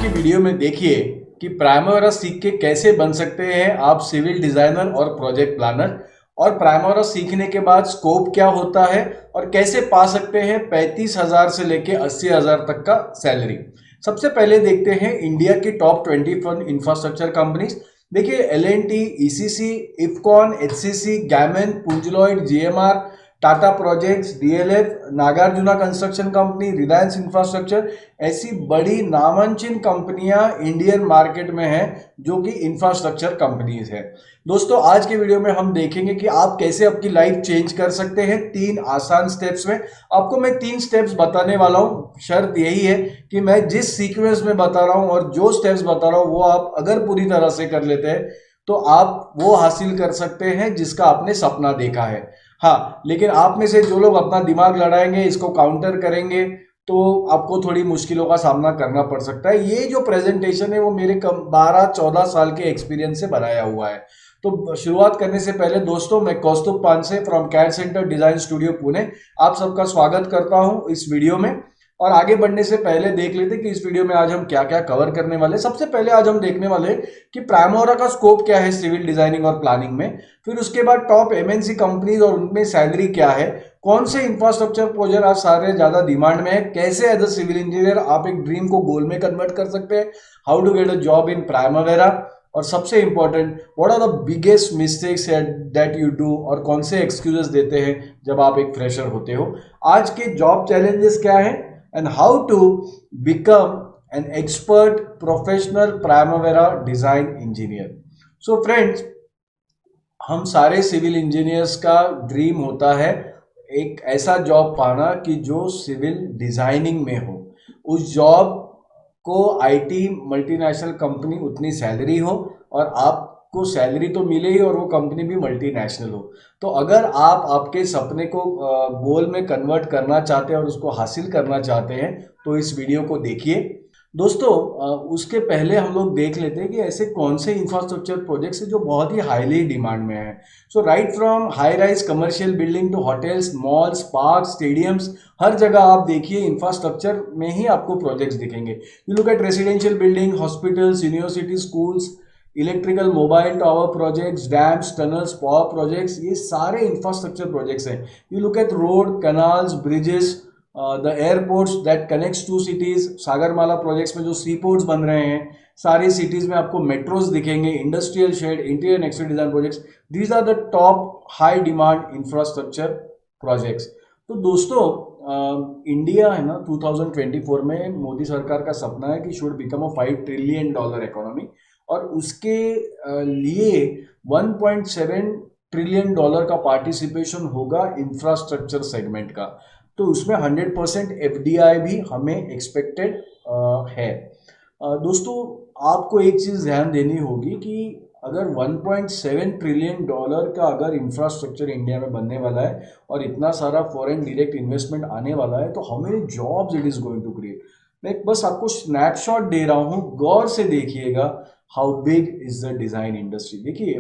Video में देखिए कि प्राइमोरा सीख के कैसे बन सकते हैं आप सिविल डिजाइनर और प्रोजेक्ट प्लानर, और प्राइमोरा सीखने के बाद स्कोप क्या होता है और कैसे पा सकते हैं 35,000 से लेके 80,000 तक का सैलरी। सबसे पहले देखते हैं इंडिया की टॉप 21 इंफ्रास्ट्रक्चर कंपनीज। देखिए L&T, ECC, Afcons, HCC, Gammon, Punj Lloyd, GMR, Tata projects, DLF, Nagarjuna construction company, Reliance infrastructure, ऐसी बड़ी नामांकित कंपनियां इंडियन मार्केट में हैं जो कि इंफ्रास्ट्रक्चर कंपनीज है। दोस्तों, आज के वीडियो में हम देखेंगे कि आप कैसे आपकी लाइफ चेंज कर सकते हैं 3 आसान स्टेप्स में। आपको मैं 3 स्टेप्स बताने वाला हूं। शर्त यही है कि मैं जिस सीक्वेंस में बता रहा हूं और जो स्टेप्स बता रहा हूं वो आप अगर पूरी तरह से कर लेते हैं तो आप वो हासिल कर सकते हैं जिसका आपने सपना देखा है। हाँ, लेकिन आप में से जो लोग अपना दिमाग लड़ाएंगे, इसको काउंटर करेंगे, तो आपको थोड़ी मुश्किलों का सामना करना पड़ सकता है। ये जो प्रेजेंटेशन है वो मेरे 12-14 साल के एक्सपीरियंस से बनाया हुआ है। तो शुरुआत करने से पहले दोस्तों, मैं Kaustubh Panse from CAD centre design studio Pune आप सबका स्वागत करता हूं इस वीडियो में। और आगे बढ़ने से पहले देख लेते कि इस वीडियो में आज हम क्या क्या कवर करने वाले। सबसे पहले आज हम देखने वाले कि प्राइमोरा का स्कोप क्या है सिविल डिजाइनिंग और प्लानिंग में। फिर उसके बाद टॉप MNC कंपनीज और उनमें सैलरी क्या है, कौन से इंफ्रास्ट्रक्चर प्रोजेक्ट आज सारे ज्यादा डिमांड में है, कैसे एज अ सिविल इंजीनियर आप एक ड्रीम को गोल में कन्वर्ट कर सकते हैं, how to get a job in Primavera, और सबसे important what are the biggest mistakes that you do, और कौन से एक्सक्यूजेस देते हैं जब आप एक फ्रेशर होते हो। आज के जॉब चैलेंजेस क्या है and how to become an expert professional Primavera design engineer. So friends, हम सारे सिविल इंजीनियर्स का ड्रीम होता है एक ऐसा जॉब पाना कि जो सिविल डिजाइनिंग में हो। उस जॉब को IT मल्टीनेशनल कंपनी उतनी सैलरी हो और आपको सैलरी तो मिले ही और वो कंपनी भी मल्टीनेशनल हो। तो अगर आप आपके सपने को गोल में कन्वर्ट करना चाहते हैं और उसको हासिल करना चाहते हैं तो इस वीडियो को देखिए। दोस्तों, उसके पहले हम लोग देख लेते हैं कि ऐसे कौन से इंफ्रास्ट्रक्चर प्रोजेक्ट्स हैं जो बहुत ही हाईली डिमांड में है। So right from high rise commercial building to hotels, malls, park, stadiums, हर जगह आप देखिए इंफ्रास्ट्रक्चर में ही आपको प्रोजेक्ट्स दिखेंगे। You look at residential building, hospitals, university, schools, electrical mobile tower projects, dams, tunnels, power projects, ये सारे इंफ्रास्ट्रक्चर प्रोजेक्ट्स हैं। You look at road, canals, bridges, the airports that connects to cities, Sagarmala projects में जो सी ports बन रहे हैं, सारी cities में आपको मेट्रोज दिखेंगे, industrial shed, interior exterior design projects, these are the top high demand infrastructure projects. तो दोस्तों, इंडिया है ना 2024 में मोदी सरकार का सपना है कि should become a $5 trillion economy, और उसके लिए $1.7 ट्रिलियन का पार्टिसिपेशन होगा इंफ्रास्ट्रक्चर सेगमेंट का। तो उसमें 100% FDI भी हमें एक्सपेक्टेड है। दोस्तों, आपको एक चीज़ ध्यान देनी होगी कि अगर $1.7 ट्रिलियन का अगर इंफ्रास्ट्रक्चर इंडिया में बनने वाला है और इतना सारा फॉरेन डायरेक्ट इन्वेस्टमेंट आने वाला है तो how many jobs it is going to create. मैं बस आपको स्नैपशॉट दे रहा हूँ, गौर से देखिएगा how big is the design industry. देखिए,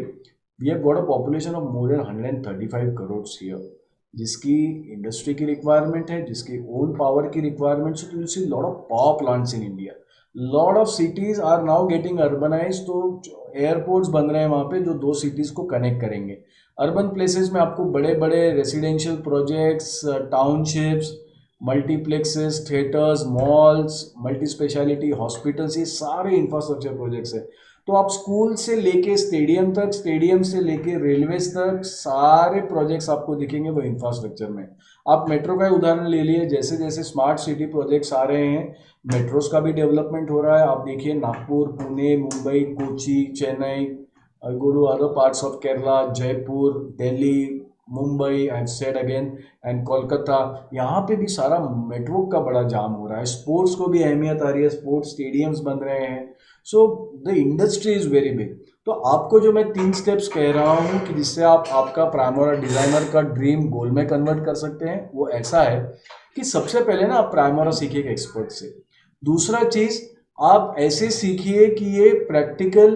we have got a population of more than 135 crore here, जिसकी इंडस्ट्री की रिक्वायरमेंट है, जिसकी ओन पावर की रिक्वायरमेंट है। तो you see lot of power plants in India, lot of cities are now getting urbanise. तो airports बन रहे हैं वहाँ पे जो 2 सिटीज को कनेक्ट करेंगे। अर्बन प्लेसेस में आपको बड़े बड़े residential projects, townships, multiplexes, theatres, malls, multi speciality hospitals, ये सारे इंफ्रास्ट्रक्चर प्रोजेक्ट्स हैं। तो आप स्कूल से लेके स्टेडियम तक, स्टेडियम से लेके रेलवेज तक, सारे प्रोजेक्ट्स आपको दिखेंगे वो इंफ्रास्ट्रक्चर में। आप मेट्रो का उदाहरण ले लिए, जैसे जैसे स्मार्ट सिटी प्रोजेक्ट्स आ रहे हैं, मेट्रोस का भी डेवलपमेंट हो रहा है। आप देखिए Nagpur, Pune, Mumbai, Kochi, Chennai, go to other parts of Kerala, Jaipur, Delhi, Mumbai, I said again, and Kolkata, यहाँ पे भी सारा मेट्रो का बड़ा जाम हो रहा है। स्पोर्ट्स को भी अहमियत आ रही है, स्पोर्ट्स स्टेडियम्स बन रहे हैं। So the industry is very big. तो आपको जो मैं 3 स्टेप्स कह रहा हूँ कि जिससे आप आपका प्राइमोरा डिजाइनर का ड्रीम गोल में कन्वर्ट कर सकते हैं, वो ऐसा है कि सबसे पहले ना आप प्राइमोरा सीखिए एक एक्सपर्ट से। दूसरा चीज, आप ऐसे सीखिए कि ये प्रैक्टिकल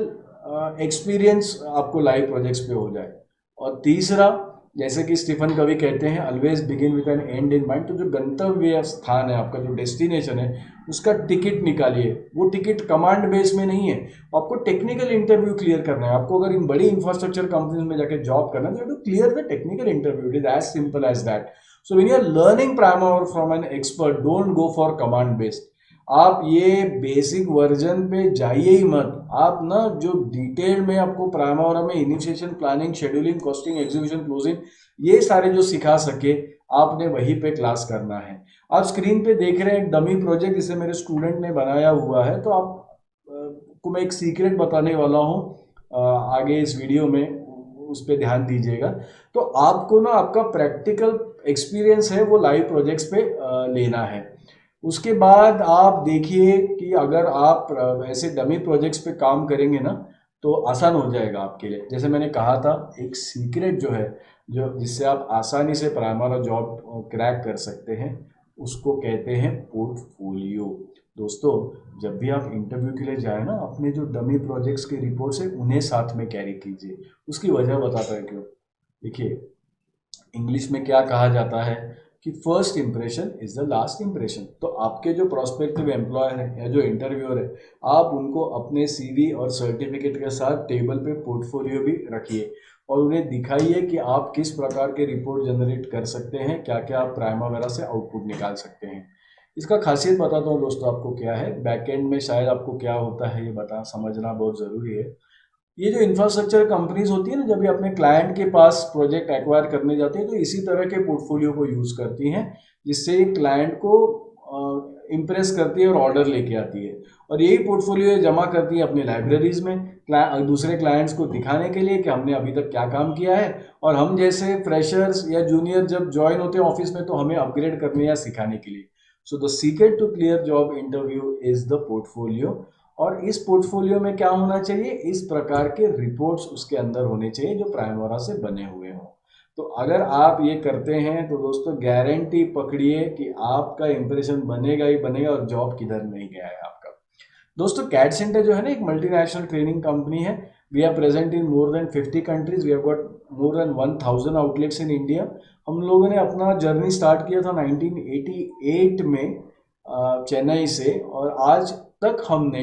एक्सपीरियंस आपको लाइव प्रोजेक्ट्स पे हो जाए। और तीसरा, जैसे कि स्टीफन कवी कहते हैं, always begin with an end in mind. तो जो गंतव्य स्थान है आपका, जो डेस्टिनेशन है, उसका टिकट निकालिए। वो टिकट कमांड बेस में नहीं है, आपको टेक्निकल इंटरव्यू क्लियर करना है। आपको अगर इन बड़ी इंफ्रास्ट्रक्चर कंपनीज में जाके जॉब करना है तो to clear the technical interview, it is as simple as that. So when you are learning primer from an expert, don't go for command based. आप ये बेसिक वर्जन पे जाइए ही मत। आप ना जो डिटेल में आपको प्राइमोरा में initiation, planning, scheduling, costing, execution, closing, ये सारे जो सिखा सके आपने वहीं पे क्लास करना है। आप स्क्रीन पे देख रहे हैं एक डमी प्रोजेक्ट जिसे मेरे स्टूडेंट ने बनाया हुआ है। तो आप को मैं एक सीक्रेट बताने वाला हूँ आगे इस वीडियो में, उस पर ध्यान दीजिएगा। तो आपको ना आपका प्रैक्टिकल एक्सपीरियंस है वो लाइव प्रोजेक्ट्स पे लेना है। उसके बाद आप देखिए कि अगर आप ऐसे डमी प्रोजेक्ट्स पे काम करेंगे ना तो आसान हो जाएगा आपके लिए। जैसे मैंने कहा था, एक सीक्रेट जो है, जो जिससे आप आसानी से प्राइमरी जॉब क्रैक कर सकते हैं, उसको कहते हैं पोर्टफोलियो। दोस्तों, जब भी आप इंटरव्यू के लिए जाए ना, अपने जो डमी प्रोजेक्ट्स के रिपोर्ट्स है उन्हें साथ में कैरी कीजिए। उसकी वजह बताता है क्यों। देखिए, इंग्लिश में क्या कहा जाता है कि first impression is the last impression. तो आपके जो प्रोस्पेक्टिव एम्प्लॉयर है या जो इंटरव्यूअर है, आप उनको अपने सीवी और सर्टिफिकेट के साथ टेबल पे पोर्टफोलियो भी रखिए और उन्हें दिखाइए कि आप किस प्रकार के रिपोर्ट जनरेट कर सकते हैं, क्या क्या आप प्राइमरी से आउटपुट निकाल सकते हैं। इसका खासियत बताता हूँ दोस्तों आपको क्या है। बैकएंड में शायद आपको क्या होता है ये समझना बहुत ज़रूरी है। ये जो इंफ्रास्ट्रक्चर कंपनीज होती है ना, जब ये अपने क्लाइंट के पास प्रोजेक्ट एक्वायर करने जाते हैं तो इसी तरह के पोर्टफोलियो को यूज़ करती हैं, जिससे क्लाइंट को इम्प्रेस करती है और ऑर्डर लेके आती है। और यही पोर्टफोलियो जमा करती है अपनी लाइब्रेरीज में दूसरे क्लाइंट्स को दिखाने के लिए कि हमने अभी तक क्या काम किया है, और हम जैसे फ्रेशर्स या जूनियर जब ज्वाइन होते हैं ऑफिस में तो हमें अपग्रेड करने या सिखाने के लिए। So the secret to clear job interview is the portfolio. और इस पोर्टफोलियो में क्या होना चाहिए, इस प्रकार के रिपोर्ट्स उसके अंदर होने चाहिए जो प्राइमोरा से बने हुए हों। तो अगर आप ये करते हैं तो दोस्तों गारंटी पकड़िए कि आपका इंप्रेशन बनेगा ही बनेगा और जॉब किधर नहीं गया है आपका। दोस्तों, कैट सेंटर जो है ना, एक मल्टीनेशनल ट्रेनिंग कंपनी है। We are present in more than 50 countries. We have got more than 1000 outlets in India. हम लोगों ने अपना जर्नी स्टार्ट किया था 1988 में चेन्नई से, और आज तक हमने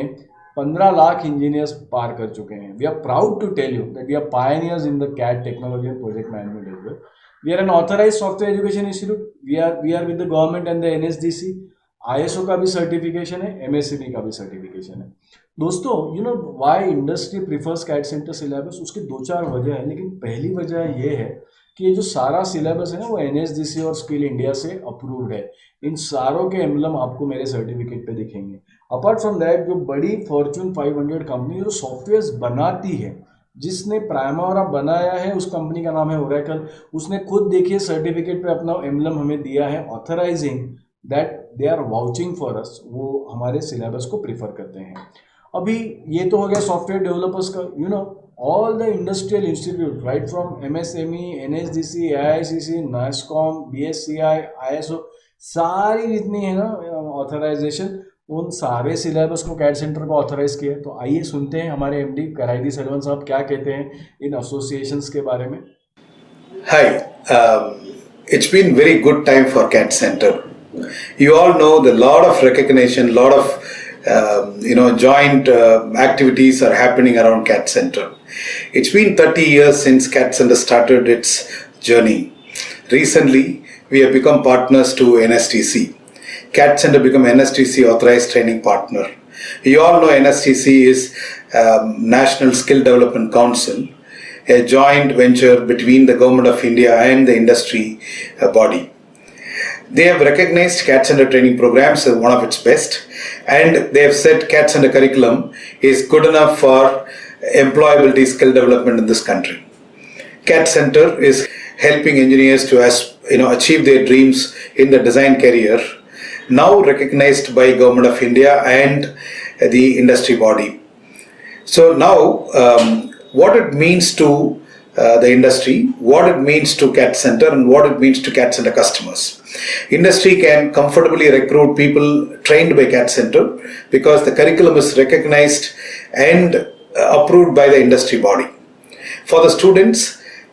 15 लाख इंजीनियर्स पार कर चुके हैं। We are proud to tell you that we are pioneers in the CAD technology and project management as well. We are an authorised software education institute. We are with the government and the NSDC. ISO का भी certification है, MSCB का भी certification है। दोस्तों, you know why industry prefers CAD centre syllabus, उसकी 2-4 वजह है, लेकिन पहली वजह ये है कि ये जो सारा सिलेबस है ना, वो एनएसडीसी और स्किल इंडिया से अप्रूव्ड है। इन सारों के एम्बलम आपको मेरे सर्टिफिकेट पे दिखेंगे। अपार्ट फ्रॉम दैट, जो बड़ी फॉर्च्यून 500 कंपनी जो सॉफ्टवेयर बनाती है, जिसने प्राइमोरा बनाया है, उस कंपनी का नाम है ओरेकल। उसने खुद देखिए सर्टिफिकेट पे अपना एम्बलम हमें दिया है, authorising that they are vouching for us. वो हमारे सिलेबस को प्रीफर करते हैं। अभी ये तो हो गया सॉफ्टवेयर डेवलपर्स का। You know all the industrial institute right from MSME, NSDC, AICC, NASSCOM, BSCI, ISO, सारी जितनी है ना ऑथराइजेशन, उन सारे सिलेबस को कैट सेंटर को ऑथराइज किया है। तो आइए सुनते हैं हमारे एमडी कराईदी सलवन साहब क्या कहते हैं इन एसोसिएशंस के बारे में। Hi, it's been very good time for CAT Center. You all know the lot of recognition, lot of joint activities are happening around CAT Center. It's been 30 years since CAT Center started its journey. Recently, we have become partners to NSTC. CAT Center become NSTC authorized training partner. You all know NSTC is National Skill Development Council, a joint venture between the Government of India and the industry body. They have recognized CAT Center training programs as one of its best, and they have said CAT Center curriculum is good enough for employability skill development in this country. CAT Center is helping engineers to achieve their dreams in the design career, now recognized by Government of India and the industry body. So now what it means to the industry, what it means to CAT Center, and what it means to CAT Center customers. Industry can comfortably recruit people trained by CAT Center because the curriculum is recognized and approved by the industry body. For the students,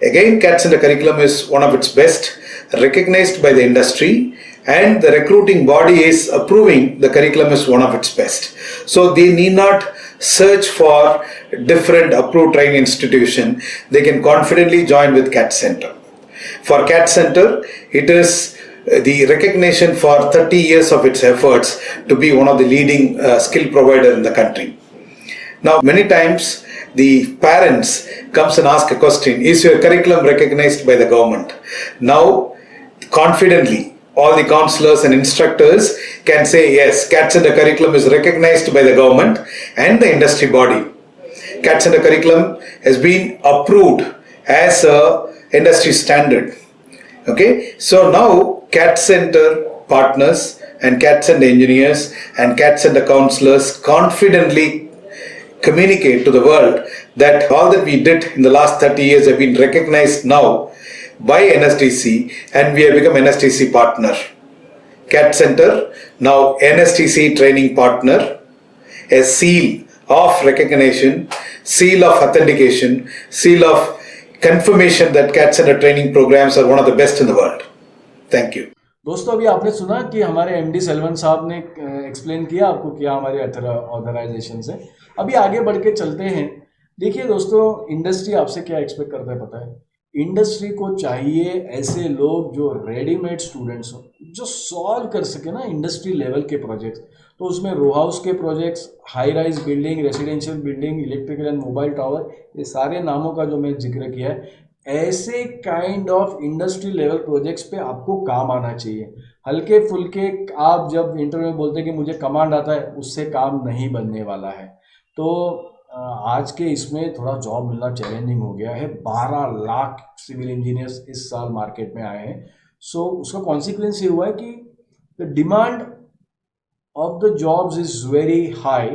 Again, CAT Center curriculum is one of its best, recognized by the industry, and the recruiting body is approving the curriculum is one of its best. So they need not search for different approved training institution. They can confidently join with CAT Center. For CAT Center, it is the recognition for 30 years of its efforts to be one of the leading skill provider in the country. Now, many times the parents comes and ask a question, is your curriculum recognized by the government? Now, confidently, all the counselors and instructors can say, yes, CAT Center curriculum is recognized by the government and the industry body. CAT Center curriculum has been approved as a industry standard. Okay, so now CAT Center partners and CAT Center engineers and CAT Center counselors confidently communicate to the world that all that we did in the last 30 years have been recognized now by NSTC, and we have become NSTC partner. CAT Center now NSTC training partner, a seal of recognition, seal of authentication, seal of confirmation that CAT Center training programs are one of the best in the world. Thank you. दोस्तों अभी आपने सुना कि हमारे MD Selvan साहब ने explain किया आपको क्या हमारे ऑथराइजेशन है। अभी आगे बढ़ के चलते हैं। देखिए दोस्तों, इंडस्ट्री आपसे क्या एक्सपेक्ट करता है पता है? इंडस्ट्री को चाहिए ऐसे लोग जो रेडीमेड स्टूडेंट्स हो, जो सॉल्व कर सके ना इंडस्ट्री लेवल के प्रोजेक्ट्स। तो उसमें रो हाउस के projects, high rise building, residential building, electrical and mobile tower, ये सारे नामों का जो मैं जिक्र किया है, ऐसे kind of industry level projects पे आपको काम आना चाहिए। हल्के फुल्के आप जब इंटरव्यू में बोलते हैं कि मुझे कमांड आता है, उससे काम नहीं बनने वाला है। तो आज के इसमें थोड़ा जॉब मिलना चैलेंजिंग हो गया है। 12 लाख सिविल इंजीनियर्स इस साल मार्केट में आए हैं। सो उसका कॉन्सिक्वेंस ये हुआ है कि the demand of the jobs is very high,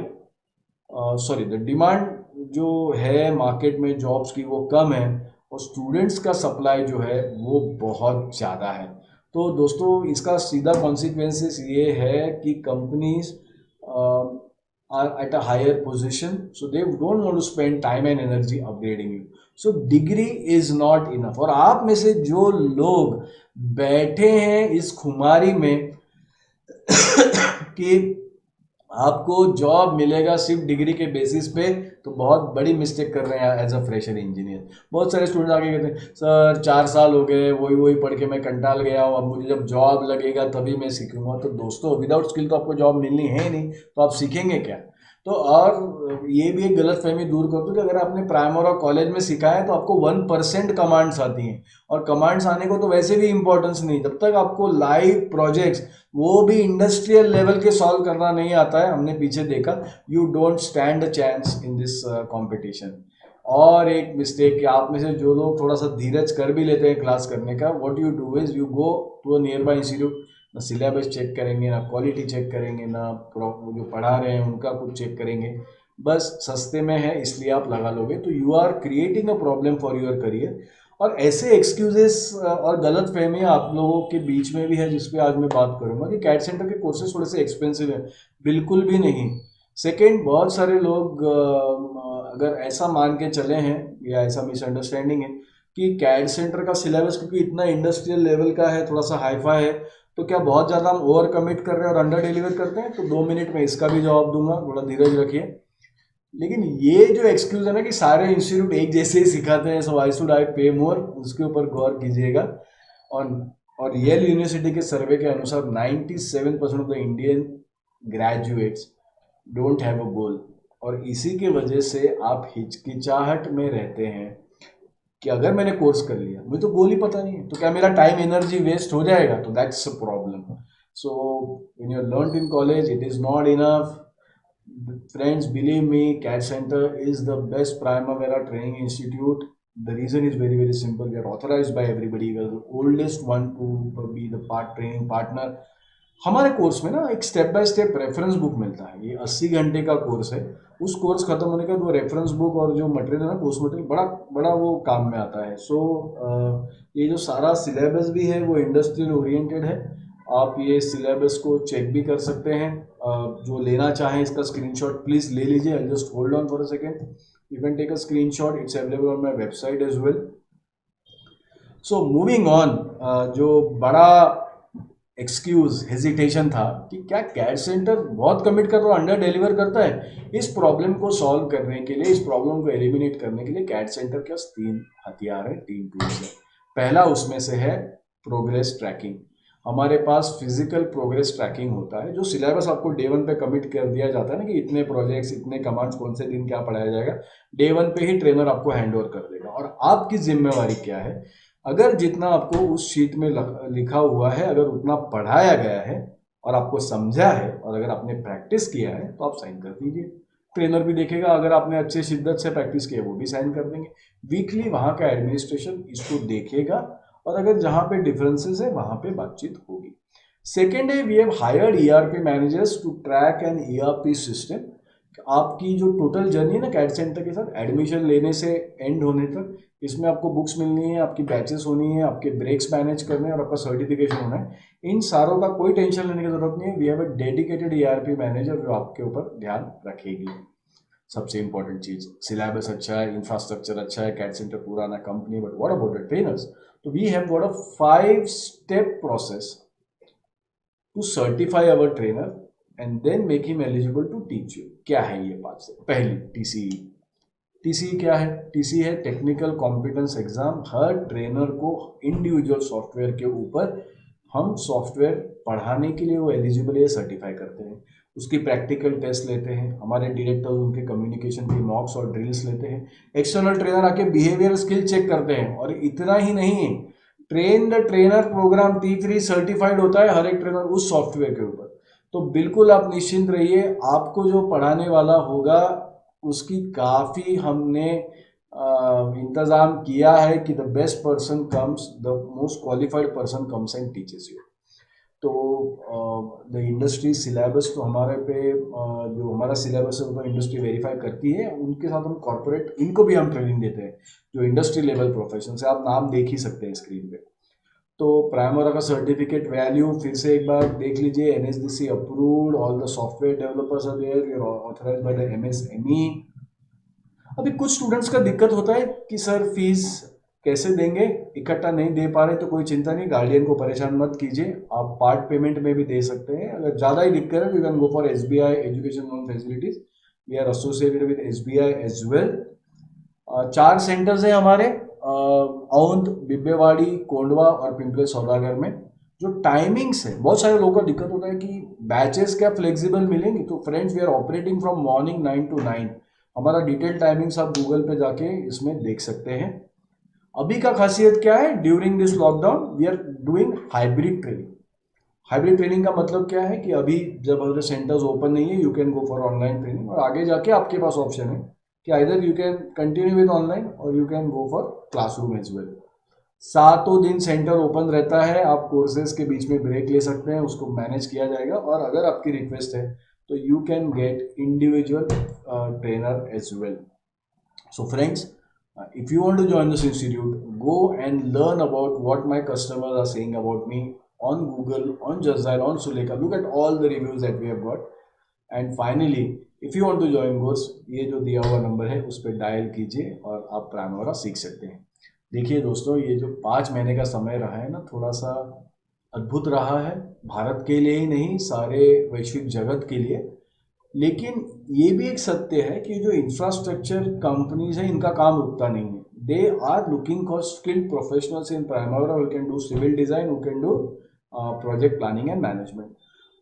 the demand जो है मार्केट में जॉब्स की वो कम है, और स्टूडेंट्स का सप्लाई जो है वो बहुत ज़्यादा है। तो दोस्तों इसका सीधा कॉन्सिक्वेंसेस ये है कि companies are at a higher position, so they don't want to spend time and energy upgrading you. So degree is not enough. और आप में से जो लोग बैठे हैं इस खुमारी में कि आपको जॉब मिलेगा सिर्फ डिग्री के बेसिस पे, तो बहुत बड़ी मिस्टेक कर रहे हैं एज अ फ्रेशर इंजीनियर। बहुत सारे स्टूडेंट्स आगे कहते हैं सर 4 साल हो गए, वही पढ़ के मैं कंटाल गया हूँ, अब मुझे जब जॉब लगेगा तभी मैं सीखूंगा। तो दोस्तों विदाउट स्किल तो आपको जॉब मिलनी है ही नहीं, तो आप सीखेंगे क्या? तो और ये भी एक गलत फहमी दूर कर दो कि अगर आपने प्राइमर और कॉलेज में सीखा है तो आपको 1% कमांड्स आती हैं, और कमांड्स आने को तो वैसे भी इंपॉर्टेंस नहीं, जब तक आपको लाइव प्रोजेक्ट्स वो भी इंडस्ट्रियल लेवल के सॉल्व करना नहीं आता है, हमने पीछे देखा, you don't stand a chance in this competition. और एक मिस्टेक कि आप में से जो लोग थोड़ा सा धीरज कर भी लेते हैं क्लास करने का, what you do is you go to a nearby institute, ना सिलेबस चेक करेंगे, ना क्वालिटी चेक करेंगे, ना वो जो पढ़ा रहे हैं उनका कुछ चेक करेंगे, बस सस्ते में है इसलिए आप लगा लोगे, तो you are creating a problem for your career. और ऐसे एक्सक्यूजेस और गलत फहमियाँ आप लोगों के बीच में भी है, जिस पे आज मैं बात करूँगा कि कैट सेंटर के कोर्सेज थोड़े से एक्सपेंसिव हैं। बिल्कुल भी नहीं। सेकेंड, बहुत सारे लोग अगर ऐसा मान के चले हैं या ऐसा मिसअंडरस्टैंडिंग है कि कैट सेंटर का सिलेबस क्योंकि इतना इंडस्ट्रियल लेवल का है, थोड़ा सा हाईफाई है, तो क्या बहुत ज़्यादा हम ओवर कमिट कर रहे हैं और अंडर डिलीवर करते हैं? तो 2 मिनट में इसका भी जवाब दूंगा, थोड़ा धीरज रखिए। लेकिन ये जो एक्सक्यूज है ना कि सारे इंस्टीट्यूट एक जैसे ही सिखाते हैं, सो व्हाई शुड आई पे मोर, उसके ऊपर गौर कीजिएगा। और येल यूनिवर्सिटी के सर्वे के अनुसार 97% of the Indian graduates don't have a goal, और इसी के वजह से आप हिचकिचाहट में रहते हैं कि अगर मैंने कोर्स कर लिया, मुझे तो गोल ही पता नहीं है, तो क्या मेरा टाइम एनर्जी वेस्ट हो जाएगा? तो that's a problem. So when you learn in college it is not enough. Friends, believe me, CAT Center is the best Primavera training institute. The reason is very, very simple. We are authorized by everybody. We are the oldest one to be the training partner. हमारे course में ना एक step by step reference book मिलता है। ये 80 घंटे का course है। उस कोर्स खत्म होने के बाद वो रेफरेंस बुक और जो मटेरियल है ना, कोर्स मटेरियल बड़ा बड़ा वो काम में आता है। सो ये जो सारा सिलेबस भी है वो इंडस्ट्रियल ओरिएंटेड है। आप ये सिलेबस को चेक भी कर सकते हैं। जो लेना चाहें इसका स्क्रीनशॉट प्लीज़ ले लीजिए। I just hold on for a second, you can take a screenshot, it's available on my website as well. So moving on, जो बड़ा एक्सक्यूज हेजिटेशन था कि क्या कैड सेंटर बहुत कमिट कर रहा है, अंडर डिलीवर करता है, इस प्रॉब्लम को सॉल्व करने के लिए, इस प्रॉब्लम को एलिमिनेट करने के लिए कैड सेंटर के पास तीन हथियार है, तीन टूल्स है। पहला उसमें से है प्रोग्रेस ट्रैकिंग। हमारे पास फिजिकल प्रोग्रेस ट्रैकिंग होता है, जो सिलेबस आपको डे वन पे कमिट कर दिया जाता है ना कि इतने प्रोजेक्ट्स, इतने कमांड्स, कौन से दिन क्या पढ़ाया जाएगा, डे वन पे ही ट्रेनर आपको हैंड ओवर कर देगा। और आपकी जिम्मेवारी क्या है, अगर जितना आपको उस शीट में लिखा हुआ है, अगर उतना पढ़ाया गया है और आपको समझा है और अगर आपने प्रैक्टिस किया है तो आप साइन कर दीजिए। ट्रेनर भी देखेगा, अगर आपने अच्छे शिद्दत से प्रैक्टिस किया वो भी साइन कर देंगे। वीकली वहाँ का एडमिनिस्ट्रेशन इसको देखेगा और अगर जहाँ पे डिफरेंसेस है वहाँ पे बातचीत होगी। सेकेंड है, we have hired ERP managers to track an ERP system. आपकी जो टोटल जर्नी है ना कैड सेंटर के साथ, एडमिशन लेने से एंड होने तक, इसमें आपको बुक्स मिलनी है, आपकी बैचेस होनी है, आपके ब्रेक्स मैनेज करने हैं और आपका सर्टिफिकेशन होना है। इन सारों का कोई टेंशन लेने की जरूरत नहीं है। We have a dedicated ERP manager जो आपके ऊपर ध्यान रखेगी। सबसे इंपॉर्टेंट चीज, सिलेबस अच्छा है, इंफ्रास्ट्रक्चर अच्छा है, कैड सेंटर पुराना company, but what about the trainers? तो we have got a 5 step process to certify our trainer and then make him eligible to teach you. क्या है ये 5 स्टेप? पहली, टीसीई। टीसीई क्या है? टीसीई है टेक्निकल कॉम्पिटेंस एग्जाम। हर trainer को individual software के ऊपर हम सॉफ्टवेयर पढ़ाने के लिए वो एलिजिबल है, सर्टिफाई करते हैं। उसकी प्रैक्टिकल टेस्ट लेते हैं, हमारे डायरेक्टर्स उनके कम्युनिकेशन की मॉक्स और ड्रिल्स लेते हैं। एक्सटर्नल ट्रेनर आके बिहेवियर स्किल चेक करते हैं। और इतना ही नहीं, train the trainer programme T3 certified होता है हर एक ट्रेनर उस सॉफ्टवेयर के ऊपर। तो बिल्कुल आप निश्चिंत रहिए, आपको जो पढ़ाने वाला होगा उसकी काफ़ी हमने इंतज़ाम किया है कि the best person comes, the most qualified person comes and teaches you. तो द इंडस्ट्री सिलेबस तो हमारे पे जो हमारा सिलेबस है वो तो इंडस्ट्री वेरीफाई करती है। उनके साथ हम कॉर्पोरेट इनको भी हम ट्रेनिंग देते हैं जो इंडस्ट्री लेवल प्रोफेशन से, आप नाम देख ही सकते हैं स्क्रीन पे। तो प्राइमरा का सर्टिफिकेट वैल्यू फिर से एक बार देख लीजिए, NSDC approved, all the software developers are there, we are authorised by the MSME. अभी कुछ स्टूडेंट्स का दिक्कत होता है कि सर फीस कैसे देंगे, इकट्ठा नहीं दे पा रहे, तो कोई चिंता नहीं, गार्डियन को परेशान मत कीजिए, आप पार्ट पेमेंट में भी दे सकते हैं। अगर ज़्यादा ही दिक्कत है you can go for SBI education loan facilities, we are associated with SBI as well. 4 centres हैं हमारे, औंध, बिब्बेवाड़ी, कोंडवा और पिंपले सौदागर में। जो टाइमिंग्स है, बहुत सारे लोगों का दिक्कत होता है कि बैचेस क्या फ्लेक्सिबल मिलेंगी, तो friends we are operating from morning 9 to 9। हमारा डिटेल टाइमिंग्स आप गूगल पे जाके इसमें देख सकते हैं। अभी का खासियत क्या है, during this lockdown we are doing hybrid training. Hybrid training का मतलब क्या है कि अभी जब हमारे सेंटर्स ओपन नहीं है, you can go for online training, और आगे जाके आपके पास ऑप्शन है कि either you can continue with online और you can go for classroom as well. 7 दिन सेंटर ओपन रहता है, आप कोर्सेज के बीच में ब्रेक ले सकते हैं, उसको मैनेज किया जाएगा। और अगर आपकी रिक्वेस्ट है तो you can get individual trainer as well. So friends, if you want to join this institute, go and learn about what my customers are saying about me on Google, on Jazzile, on Suleka. Look at all the reviews that we have got. And finally, if you want to join course, ये जो दिया हुआ number है उस पर dial कीजिए और आप प्राइमरा सीख सकते हैं। देखिए दोस्तों, ये जो 5 महीने का समय रहा है ना, थोड़ा सा अद्भुत रहा है, भारत के लिए ही नहीं, सारे वैश्विक जगत के लिए। लेकिन ये भी एक सत्य है कि जो इंफ्रास्ट्रक्चर कंपनीज हैं इनका काम रुकता नहीं है। They are looking for skilled professionals in Primavera who can do civil design, who can do project planning and management.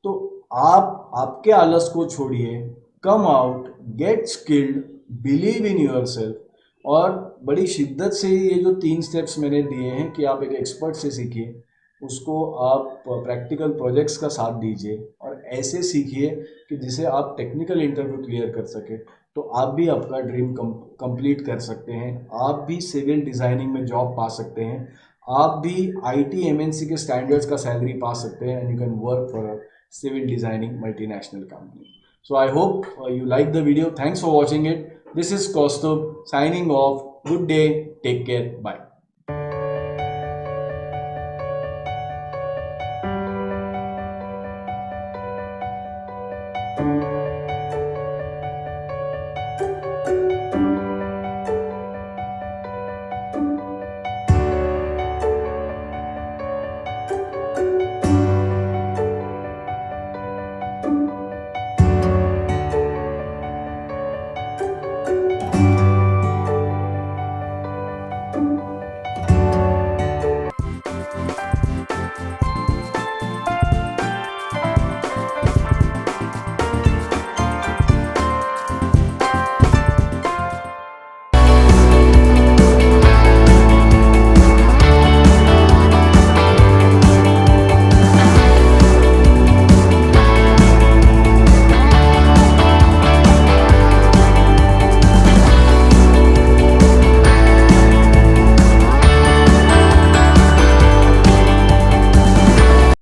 तो आप आपके आलस को छोड़िए, come out, get skilled, believe in your self. और बड़ी शिद्दत से ये जो 3 स्टेप्स मैंने दिए हैं कि आप एक एक्सपर्ट से सीखिए, उसको आप प्रैक्टिकल प्रोजेक्ट्स का साथ दीजिए और ऐसे सीखिए कि जिसे आप टेक्निकल इंटरव्यू क्लियर कर सके, तो आप भी आपका ड्रीम कंप्लीट कर सकते हैं। आप भी सिविल डिज़ाइनिंग में जॉब पा सकते हैं, आप भी आईटी एमएनसी के स्टैंडर्ड्स का सैलरी पा सकते हैं, and you can work for a civil designing multinational company. So I hope you like the video. Thanks for watching it. This is Kaustubh signing off. Good day. Take care. Bye.